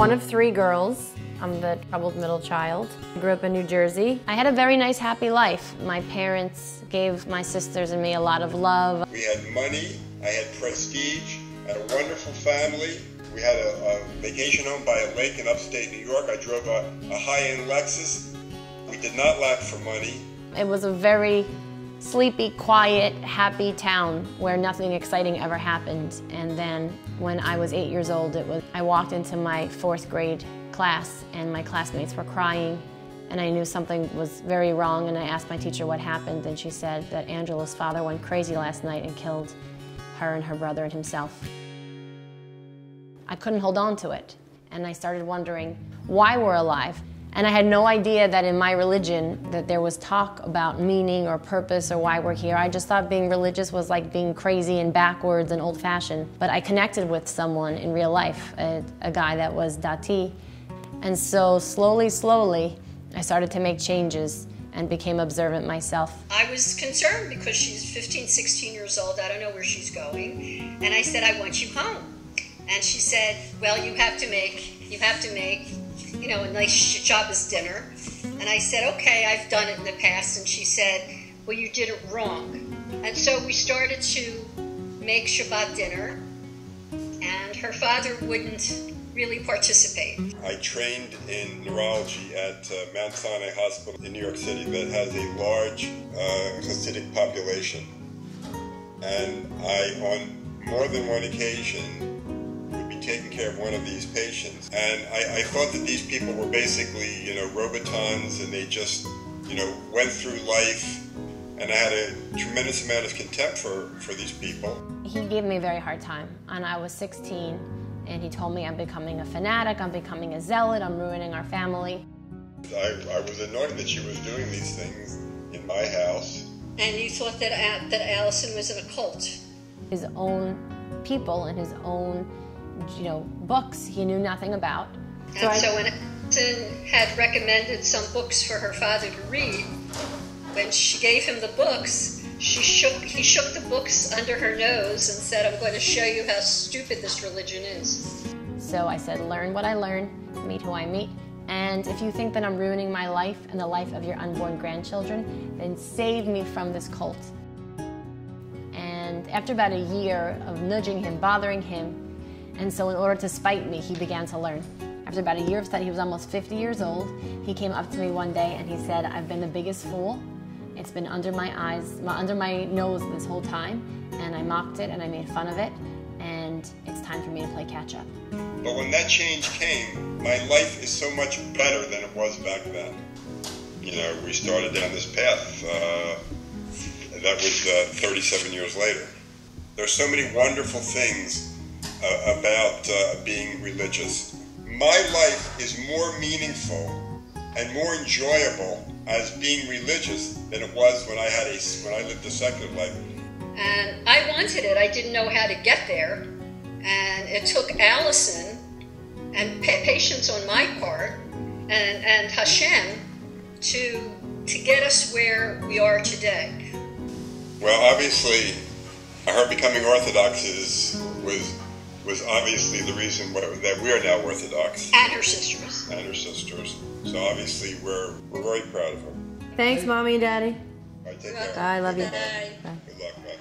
one of 3 girls. I'm the troubled middle child. I grew up in New Jersey. I had a very nice, happy life. My parents gave my sisters and me a lot of love. We had money, I had prestige, I had a wonderful family. We had a vacation home by a lake in upstate New York. I drove a high-end Lexus. We did not lack for money. It was a very sleepy, quiet, happy town where nothing exciting ever happened. And then when I was 8 years old, I walked into my 4th grade class and my classmates were crying and I knew something was very wrong, and I asked my teacher what happened, and she said that Angela's father went crazy last night and killed her and her brother and himself. I couldn't hold on to it, and I started wondering why we're alive. And I had no idea that in my religion that there was talk about meaning or purpose or why we're here. I just thought being religious was like being crazy and backwards and old-fashioned. But I connected with someone in real life, a guy that was Dati. And so slowly, I started to make changes and became observant myself. I was concerned because she's 15, 16 years old. I don't know where she's going. And I said, I want you home. And she said, well, you have to make, you know, a nice Shabbos dinner. And I said, okay, I've done it in the past. And she said, well, you did it wrong. And so we started to make Shabbat dinner, and her father wouldn't really participate. I trained in neurology at Mount Sinai Hospital in New York City that has a large Hasidic population. And I, on more than one occasion, would be taking care of one of these patients. And I thought that these people were basically, you know, robotons, and they just, you know, went through life. And I had a tremendous amount of contempt for these people. He gave me a very hard time, and I was 16. And he told me I'm becoming a fanatic, I'm becoming a zealot, I'm ruining our family. I was annoyed that she was doing these things in my house. And you thought that Allison was in a cult. His own people and his own, you know, books he knew nothing about. And so when Allison had recommended some books for her father to read, when she gave him the books, he shook the books under her nose and said, I'm going to show you how stupid this religion is. So I said, learn what I learn, meet who I meet, and if you think that I'm ruining my life and the life of your unborn grandchildren, then save me from this cult. And after about a year of nudging him, bothering him, and so in order to spite me, he began to learn. After about a year of study, he was almost 50 years old, he came up to me one day and he said, I've been the biggest fool. It's been under my eyes, under my nose this whole time, and I mocked it and I made fun of it, and it's time for me to play catch up. But when that change came, my life is so much better than it was back then. You know, we started down this path, that was 37 years later. There's so many wonderful things about being religious. My life is more meaningful and more enjoyable as being religious than it was when I lived a secular life. And I wanted it. I didn't know how to get there. And it took Allison and patience on my part and Hashem to get us where we are today. Well, obviously, her becoming Orthodox was obviously the reason that we are now Orthodox. And her sisters. And her sisters. So obviously we're very proud of her. Thanks, Mommy and Daddy. All right, take care. Bye, I love you. Bye. Bye. Good luck, bye.